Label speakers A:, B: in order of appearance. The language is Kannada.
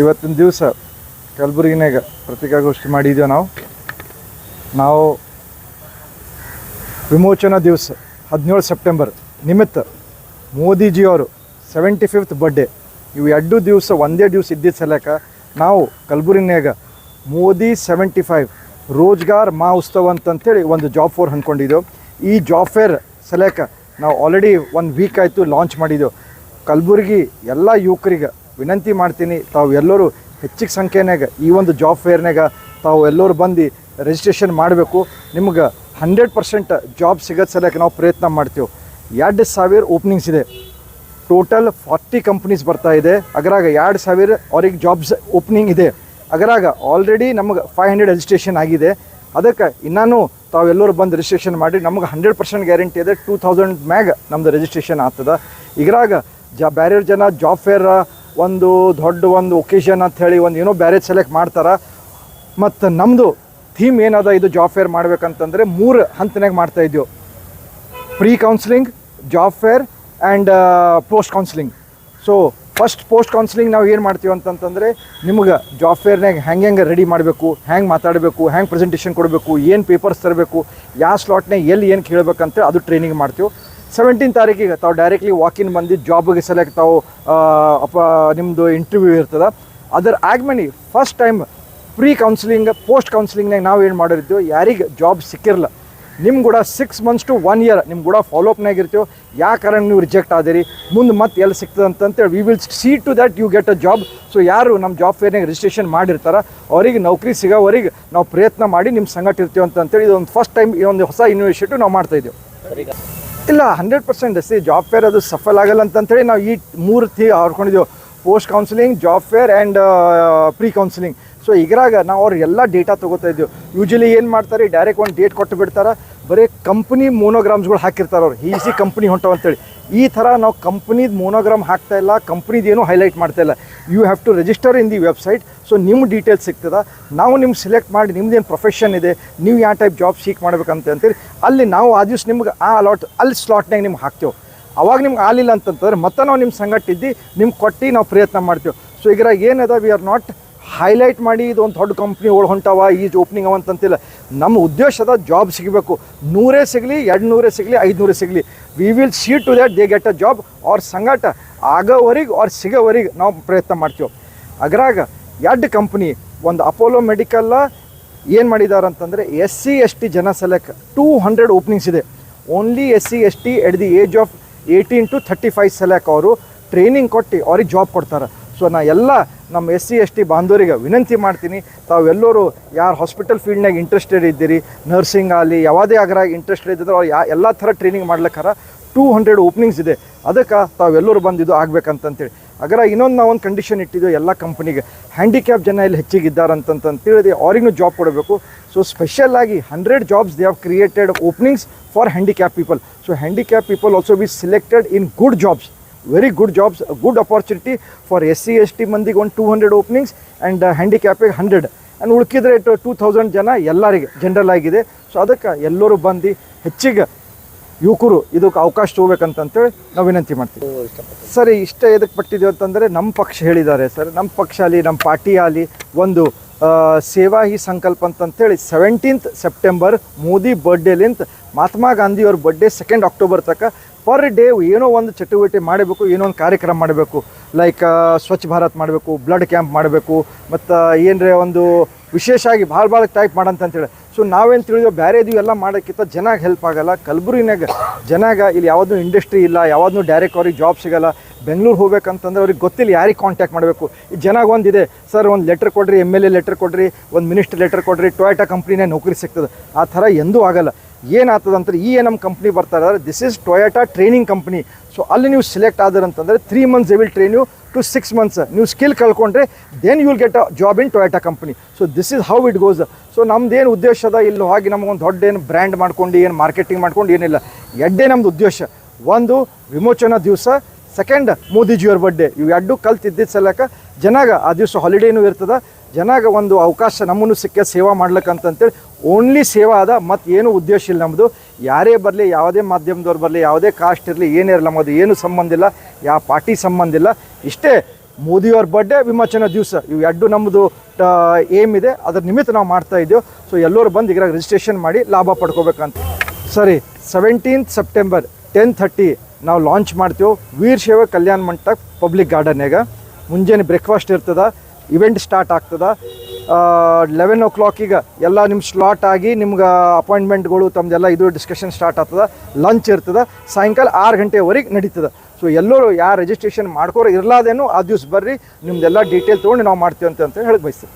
A: ಇವತ್ತಿನ ದಿವಸ ಕಲಬುರಗಿನಾಗ ಪತ್ರಿಕಾಗೋಷ್ಠಿ ಮಾಡಿದ್ದೇವೆ. ನಾವು ವಿಮೋಚನಾ ದಿವಸ 17 ಸೆಪ್ಟೆಂಬರ್ ನಿಮಿತ್ತ ಮೋದಿಜಿಯವರು 75th ಬರ್ಡೇ ಇವು ಎರಡು ದಿವಸ ಒಂದೇ ದಿವಸ ಇದ್ದಿದ್ದ ಸಲಕ ನಾವು ಕಲಬುರಗಿನಾಗ ಮೋದಿ 75 ರೋಜ್ಗಾರ್ ಮಹೋತ್ಸವ ಅಂತಂತೇಳಿ ಒಂದು ಜಾಬ್ ಫೇರ್ ಅಂದ್ಕೊಂಡಿದ್ದೆವು. ಈ ಜಾಬ್ ಫೇರ್ ಸಲಕ ನಾವು ಆಲ್ರೆಡಿ 1 ವೀಕ್ ಆಯಿತು ಲಾಂಚ್ ಮಾಡಿದ್ದೆವು. ಕಲಬುರಗಿ ಎಲ್ಲ ಯುವಕರಿಗೆ ವಿನಂತಿ ಮಾಡ್ತೀನಿ, ತಾವು ಎಲ್ಲರೂ ಹೆಚ್ಚಿನ ಸಂಖ್ಯೆನಾಗ ಈ ಒಂದು ಜಾಬ್ ಫೇರ್ನಾಗ ತಾವು ಎಲ್ಲರೂ ಬಂದು ರಿಜಿಸ್ಟ್ರೇಷನ್ ಮಾಡಬೇಕು. ನಿಮ್ಗೆ 100% ಜಾಬ್ ಸಿಗೋದು ಸಲಕ್ಕೆ ನಾವು ಪ್ರಯತ್ನ ಮಾಡ್ತೀವಿ. 2,000 ಓಪನಿಂಗ್ಸ್ ಇದೆ, ಟೋಟಲ್ 40 ಕಂಪ್ನೀಸ್ ಬರ್ತಾ ಇದೆ. ಅದರಾಗ 2,000 ಅವ್ರಿಗೆ ಜಾಬ್ಸ್ ಓಪನಿಂಗ್ ಇದೆ. ಅದರಾಗ ಆಲ್ರೆಡಿ ನಮಗೆ 500 ರಿಜಿಸ್ಟ್ರೇಷನ್ ಆಗಿದೆ. ಅದಕ್ಕೆ ಇನ್ನೂ ತಾವೆಲ್ಲರೂ ಬಂದು ರಿಜಿಸ್ಟ್ರೇಷನ್ ಮಾಡಿ. ನಮಗೆ 100% ಗ್ಯಾರಂಟಿ ಇದೆ 2000 ಮ್ಯಾಗ ನಮ್ಮದು ರಿಜಿಸ್ಟ್ರೇಷನ್ ಆಗ್ತದೆ. ಇದ್ರಾಗ ಬೇರೆ ಜನ ಜಾಬ್ ಫೇರ್ ಒಂದು ದೊಡ್ಡ ಒಂದು ಒಕೇಶನ್ ಅಂಥೇಳಿ ಒಂದು ಏನೋ ಬ್ಯಾರೆ ಸೆಲೆಕ್ಟ್ ಮಾಡ್ತಾರೆ. ಮತ್ತು ನಮ್ಮದು ಥೀಮ್ ಏನದ, ಇದು ಜಾಬ್ ಫೇರ್ ಮಾಡ್ಬೇಕಂತಂದರೆ 3 ಹಂತನಾಗ ಮಾಡ್ತಾಯಿದ್ದೀವಿ: pre counselling, job fair and post counselling. So first post counselling ನಾವು ಏನು ಮಾಡ್ತೀವಿ ಅಂತಂತಂದರೆ, ನಿಮ್ಗೆ ಜಾಬ್ ಫೇರ್ನಾಗ ಹೆಂಗೆ ರೆಡಿ ಮಾಡಬೇಕು, ಹೆಂಗೆ ಮಾತಾಡಬೇಕು, ಹೆಂಗೆ ಪ್ರೆಸೆಂಟೇಷನ್ ಕೊಡಬೇಕು, ಏನು ಪೇಪರ್ಸ್ ತರಬೇಕು, ಯಾವ ಸ್ಲಾಟ್ನಾಗ ಎಲ್ಲಿ ಏನು ಕೇಳಬೇಕಂತೇಳಿ ಅದು ಟ್ರೈನಿಂಗ್ ಮಾಡ್ತೀವಿ. 17 ತಾರೀಕಿಗೆ ತಾವು ಡೈರೆಕ್ಟ್ಲಿ ವಾಕಿನ್ ಬಂದು ಜಾಬಿಗೆ ಸೆಲೆಕ್ಟ್ ತಾವು ನಿಮ್ಮದು ಇಂಟರ್ವ್ಯೂ ಇರ್ತದೆ. ಅದರ ಆದ್ಮೇಲೆ first time pre counselling, post ಕೌನ್ಸಿಲಿಂಗ್ನಾಗ ನಾವು ಏನು ಮಾಡಿರ್ತೀವಿ, ಯಾರಿಗೆ ಜಾಬ್ ಸಿಕ್ಕಿರಲ್ಲ ನಿಮ್ಮ ಕೂಡ 6 months to 1 year ನಿಮ್ಮ ಕೂಡ ಫಾಲೋಅಪ್ನಾಗ ಇರ್ತೀವಿ. ಯಾವ ಕಾರಣ ನೀವು ರಿಜೆಕ್ಟ್ ಆದಿರಿ, ಮುಂದೆ ಮತ್ತೆ ಎಲ್ಲಿ ಸಿಗ್ತದೆ ಅಂತಂತೇಳಿ we will see to that you get a job. So ಯಾರು ನಮ್ಮ ಜಾಬ್ ಫೇರ್ನಾಗ ರಿಜಿಸ್ಟ್ರೇಷನ್ ಮಾಡಿರ್ತಾರೆ ಅವ್ರಿಗೆ ನೌಕರಿ ಸಿಗೋವರೆಗೆ ನಾವು ಪ್ರಯತ್ನ ಮಾಡಿ ನಿಮ್ಮ ಸಂಗಟ ಇರ್ತೀವಿ ಅಂತಂತೇಳಿ ಇದೊಂದು ಫಸ್ಟ್ ಟೈಮ್ ಈ ಒಂದು ಹೊಸ ಇನಿಷಿಯೇಟಿವ್ ನಾವು ಮಾಡ್ತಾಯಿದ್ದೇವೆ. ಇಲ್ಲ 100% ಜಾಬ್ ಫೇರ್ ಅದು ಸಫಲ್ ಆಗಲ್ಲ ಅಂತಂತೇಳಿ ನಾವು ಈ 3 ಹೊಡ್ಕೊಂಡಿದ್ದೇವೆ: post counselling, job fair and pre counselling. So ಇದ್ರಾಗ ನಾವು ಅವ್ರು ಎಲ್ಲ ಡೇಟಾ ತೊಗೋತಾ ಇದ್ದೀವಿ. ಯೂಶಲಿ ಏನು ಮಾಡ್ತಾರೆ, ಡೈರೆಕ್ಟ್ ಒಂದು ಡೇಟ್ ಕೊಟ್ಟು ಬಿಡ್ತಾರೆ, ಬರೀ ಕಂಪ್ನಿ ಮೋನೋಗ್ರಾಮ್ಸ್ಗಳು ಹಾಕಿರ್ತಾರೆ ಅವ್ರು, ಈಸಿ ಕಂಪ್ನಿ ಹೊಂಟವು ಅಂತೇಳಿ. ಈ ಥರ ನಾವು ಕಂಪ್ನಿದು ಮೋನೋಗ್ರಾಮ್ ಹಾಕ್ತಾಯಿಲ್ಲ, ಕಂಪ್ನಿದೇನು ಹೈಲೈಟ್ ಮಾಡ್ತಾಯಿಲ್ಲ. You have to register in the website. So ನಿಮ್ಮ ಡೀಟೇಲ್ಸ್ ಸಿಗ್ತದೆ. ನಾವು ನಿಮ್ಗೆ ಸೆಲೆಕ್ಟ್ ಮಾಡಿ ನಿಮ್ದೇನು ಪ್ರೊಫೆಷನ್ ಇದೆ, ನೀವು ಯಾವ ಟೈಪ್ ಜಾಬ್ ಸೀಕ್ ಮಾಡ್ಬೇಕಂತೇಳಿ ಅಲ್ಲಿ ನಾವು ಆ ದಿವ್ಸ ನಿಮ್ಗೆ ಆ ಅಲ್ಲಿ ಸ್ಲಾಟ್ನಾಗ ನಿಮ್ಗೆ ಹಾಕ್ತೇವೆ. ಅವಾಗ ನಿಮ್ಗೆ ಆಗಲಿಲ್ಲ ಅಂತಂತಂದ್ರೆ ಮತ್ತೆ ನಾವು ನಿಮ್ಮ ಸಂಗಟ್ಟಿದ್ದು ನಿಮ್ಗೆ ಕೊಟ್ಟು ನಾವು ಪ್ರಯತ್ನ ಮಾಡ್ತೇವೆ. ಸೊ ಇದ್ರಾಗ ಏನದ, ವಿ ಆರ್ ನಾಟ್ ಹೈಲೈಟ್ ಮಾಡಿ ಇದೊಂದು ದೊಡ್ಡ ಕಂಪ್ನಿ ಒಳಗೆ ಹೊಂಟವ, ಈ ಓಪನಿಂಗ್ ಅವ ಅಂತಂತಿಲ್ಲ. ನಮ್ಮ ಉದ್ದೇಶದ ಜಾಬ್ ಸಿಗಬೇಕು. 100 ಸಿಗಲಿ, 200 ಸಿಗಲಿ, 500 ಸಿಗಲಿ, we will see to that they get a job. ಅವ್ರ ಸಂಗಟ ಆಗೋವರೆಗೆ ಅವ್ರು ಸಿಗೋವರೆಗೆ ನಾವು ಪ್ರಯತ್ನ ಮಾಡ್ತೀವಿ. ಅದ್ರಾಗ 2 ಕಂಪ್ನಿ, ಒಂದು ಅಪೋಲೋ ಮೆಡಿಕಲ್ಲ ಏನು ಮಾಡಿದ್ದಾರೆ ಅಂತಂದರೆ SC/ST ಜನ ಸೆಲೆಕ್ಟ್ 200 ಓಪನಿಂಗ್ಸ್ ಇದೆ. Only SC/ST at the age of 18 to 35 select ಅವರು ಟ್ರೈನಿಂಗ್ ಕೊಟ್ಟು ಅವ್ರಿಗೆ ಜಾಬ್ ಕೊಡ್ತಾರೆ. ಸೊ ನಾ ಎಲ್ಲ ನಮ್ಮ SC/ST ಬಾಂಧವರಿಗೆ ವಿನಂತಿ ಮಾಡ್ತೀನಿ, ತಾವೆಲ್ಲರೂ ಯಾರು ಹಾಸ್ಪಿಟಲ್ ಫೀಲ್ಡ್ನಾಗ ಇಂಟ್ರೆಸ್ಟೆಡ್ ಇದ್ದೀರಿ, ನರ್ಸಿಂಗ್ ಆಗಲಿ ಯಾವುದೇ ಅದ್ರಾಗ ಇಂಟ್ರೆಸ್ಟೆಡ್ ಇದ್ದರೆ ಅವ್ರು ಎಲ್ಲ ಥರ ಟ್ರೈನಿಂಗ್ ಮಾಡ್ಲಿಕ್ಕಾರ 200 ಓಪನಿಂಗ್ಸ್ ಇದೆ. ಅದಕ್ಕೆ ತಾವೆಲ್ಲರೂ ಬಂದಿದ್ದು ಆಗ್ಬೇಕಂತಂತೇಳಿ. ಅಗರ ಇನ್ನೊಂದು ನಾವು ಒಂದು ಕಂಡೀಷನ್ ಇಟ್ಟಿದ್ದು ಎಲ್ಲ ಕಂಪ್ನಿಗೆ, ಹ್ಯಾಂಡಿಕ್ಯಾಪ್ ಜನ ಇಲ್ಲಿ ಹೆಚ್ಚಿಗೆ ಇದ್ದಾರೆ ಅಂತಂತೇಳಿದೆ ಅವ್ರಿಗೂ ಜಾಬ್ ಕೊಡಬೇಕು. ಸೊ ಸ್ಪೆಷಲಾಗಿ 100 jobs they have created openings for handicap people. So handicap people also be selected in good jobs, very good jobs, good opportunity for SC/ST ಮಂದಿಗೆ ಒಂದು 200 ಓಪನಿಂಗ್ಸ್ ಆ್ಯಂಡ್ ಹ್ಯಾಂಡಿಕ್ಯಾಪಿಗೆ 100 ಆ್ಯಂಡ್ ಉಳ್ಕಿದ್ರೆ 2000 ಜನ ಎಲ್ಲರಿಗೆ ಜನರಲ್ ಆಗಿದೆ. ಸೊ ಅದಕ್ಕೆ ಎಲ್ಲರೂ ಬಂದು ಹೆಚ್ಚಿಗೆ ಯುವಕರು ಇದಕ್ಕೆ ಅವಕಾಶ ತೊಗೋಬೇಕಂತಂತೇಳಿ ನಾವು ವಿನಂತಿ ಮಾಡ್ತೀವಿ. ಸರ್ ಇಷ್ಟ ಎದಕ್ಕೆ ಪಟ್ಟಿದ್ದೀವಿ ಅಂತಂದರೆ ನಮ್ಮ ಪಕ್ಷ ಹೇಳಿದ್ದಾರೆ ಸರ್, ನಮ್ಮ ಪಕ್ಷ ಆಗಲಿ ನಮ್ಮ ಪಾರ್ಟಿ ಆಗಲಿ ಒಂದು ಸೇವಾ ಹಿ ಸಂಕಲ್ಪ ಅಂತಂತೇಳಿ 17th ಸೆಪ್ಟೆಂಬರ್ ಮೋದಿ ಬರ್ಡೇಲಿಂತ ಮಹಾತ್ಮ ಗಾಂಧಿಯವ್ರ ಬರ್ಡೇ 2 ಅಕ್ಟೋಬರ್ ತನಕ ಪರ್ ಡೇ ಏನೋ ಒಂದು ಚಟುವಟಿಕೆ ಮಾಡಬೇಕು, ಏನೋ ಒಂದು ಕಾರ್ಯಕ್ರಮ ಮಾಡಬೇಕು. ಲೈಕ್ ಸ್ವಚ್ಛ ಭಾರತ್ ಮಾಡಬೇಕು, ಬ್ಲಡ್ ಕ್ಯಾಂಪ್ ಮಾಡಬೇಕು, ಮತ್ತು ಏನರೇ ಒಂದು ವಿಶೇಷವಾಗಿ ಭಾಳ ಟೈಪ್ ಮಾಡಂತಂತೇಳಿ. ಸೊ ನಾವೇನು ತಿಳಿದೋ ಬೇರೆ ಇದು ಎಲ್ಲ ಮಾಡೋಕ್ಕಿಂತ ಜನಾಗ ಹೆಲ್ಪ್ ಆಗೋಲ್ಲ. ಕಲಬುರಗಿನಾಗ ಜನಾಗ ಇಲ್ಲಿ ಯಾವುದೂ ಇಂಡಸ್ಟ್ರಿ ಇಲ್ಲ, ಯಾವುದೂ ಡೈರೆಕ್ಟ್ ಅವ್ರಿಗೆ ಜಾಬ್ ಸಿಗೋಲ್ಲ. ಬೆಂಗಳೂರು ಹೋಗ್ಬೇಕಂತಂದ್ರೆ ಅವ್ರಿಗೆ ಗೊತ್ತಿಲ್ಲ ಯಾರಿಗೆ ಕಾಂಟ್ಯಾಕ್ಟ್ ಮಾಡಬೇಕು. ಈ ಜನಾಗ ಒಂದಿದೆ ಸರ್, ಒಂದು ಲೆಟ್ರ್ ಕೊಡ್ರಿ, MLA ಲೆಟ್ರ್ ಕೊಡ್ರಿ, ಒಂದು ಮಿನಿಸ್ಟರ್ ಲೆಟ್ರ್ ಕೊಡ್ರಿ, ಟೊಯೋಟಾ ಕಂಪ್ನಿನೇ ನೌಕರಿ ಸಿಗ್ತದೆ. ಆ ಥರ ಎಂದೂ ಆಗಲ್ಲ. ಏನಾಗ್ತದಂದ್ರೆ ಈ ನಮ್ಮ ಕಂಪ್ನಿ ಬರ್ತಾರೆ, this is Toyota training company. So ಅಲ್ಲಿ ನೀವು ಸೆಲೆಕ್ಟ್ ಆದ್ರಂತಂದರೆ 3 months they will train you to 6 months. ನೀವು ಸ್ಕಿಲ್ ಕಳ್ಕೊಂಡ್ರೆ then you will get a job in Toyota company. So this is how it goes. So ನಮ್ದೇನು ಉದ್ದೇಶ ಅದ, ಇಲ್ಲಿ ಹೋಗಿ ನಮಗೊಂದು ದೊಡ್ಡ ಏನು ಬ್ರ್ಯಾಂಡ್ ಮಾಡ್ಕೊಂಡು ಏನು ಮಾರ್ಕೆಟಿಂಗ್ ಮಾಡ್ಕೊಂಡು ಏನಿಲ್ಲ. ನಮ್ಮದು ಉದ್ದೇಶ ಒಂದು ವಿಮೋಚನಾ ದಿವಸ, 2nd ಮೋದಿಜಿಯವ್ರ ಬರ್ಡೇ. ಇವು 2 ಕಲ್ತಿದ್ದಿದ್ದ ಸಲಕ ಜನಾಗ ಆ ದಿವಸ ಹಾಲಿಡೇನೂ ಇರ್ತದೆ. ಜನಾಗ ಒಂದು ಅವಕಾಶ ನಮ್ಮನ್ನು ಸಿಕ್ಕ ಸೇವಾ ಮಾಡ್ಲಿಕ್ಕಂತಂತೇಳಿ ಓನ್ಲಿ ಸೇವಾ ಅದ, ಮತ್ತು ಏನು ಉದ್ದೇಶ ಇಲ್ಲ ನಮ್ಮದು. ಯಾರೇ ಬರಲಿ, ಯಾವುದೇ ಮಾಧ್ಯಮದವ್ರು ಬರಲಿ, ಯಾವುದೇ ಕಾಸ್ಟ್ ಇರಲಿ, ಏನೇ ಇರಲಿ, ನಮ್ಮದು ಏನು ಸಂಬಂಧ ಇಲ್ಲ, ಯಾವ ಪಾರ್ಟಿ ಸಂಬಂಧ ಇಲ್ಲ. ಇಷ್ಟೇ ಮೋದಿಯವ್ರ ಬರ್ಡೇ ವಿಮೋಚನಾ ದಿವಸ ಇವು ಎರಡು ನಮ್ಮದು ಏಮ್ ಇದೆ, ಅದರ ನಿಮಿತ್ತ ನಾವು ಮಾಡ್ತಾ ಇದ್ದೇವೆ. ಸೊ ಎಲ್ಲರೂ ಬಂದು ಈಗ ರಿಜಿಸ್ಟ್ರೇಷನ್ ಮಾಡಿ ಲಾಭ ಪಡ್ಕೋಬೇಕಂತ. ಸರಿ, 17th ಸೆಪ್ಟೆಂಬರ್ 10:30 ನಾವು ಲಾಂಚ್ ಮಾಡ್ತೇವೆ ವೀರಶೈವ ಕಲ್ಯಾಣ ಮಂಟಪ ಪಬ್ಲಿಕ್ ಗಾರ್ಡನ್ಯಾಗ. ಮುಂಜಾನೆ ಬ್ರೇಕ್ಫಾಸ್ಟ್ ಇರ್ತದೆ, ಇವೆಂಟ್ ಸ್ಟಾರ್ಟ್ ಆಗ್ತದೆ. 11 o'clock ಎಲ್ಲ ನಿಮ್ಮ ಸ್ಲಾಟ್ ಆಗಿ ನಿಮ್ಗೆ ಅಪಾಯಿಂಟ್ಮೆಂಟ್ಗಳು ತಮ್ಮದೆಲ್ಲ ಇದು ಡಿಸ್ಕಷನ್ ಸ್ಟಾರ್ಟ್ ಆಗ್ತದೆ. ಲಂಚ್ ಇರ್ತದೆ, ಸಾಯಂಕಾಲ 6 ಗಂಟೆವರೆಗೆ ನಡೀತದೆ. ಸೊ ಎಲ್ಲರೂ ಯಾರು ರಿಜಿಸ್ಟ್ರೇಷನ್ ಮಾಡ್ಕೋರು ಇರಲಾದೇನು ಆ ದಿವ್ಸ ಬರ್ರಿ, ನಿಮ್ದೆಲ್ಲ ಡೀಟೇಲ್ ತೊಗೊಂಡು ನಾವು ಮಾಡ್ತೀವಿ ಅಂತ ಹೇಳಕ್ಕೆ ಬಯಸ್ತೀವಿ.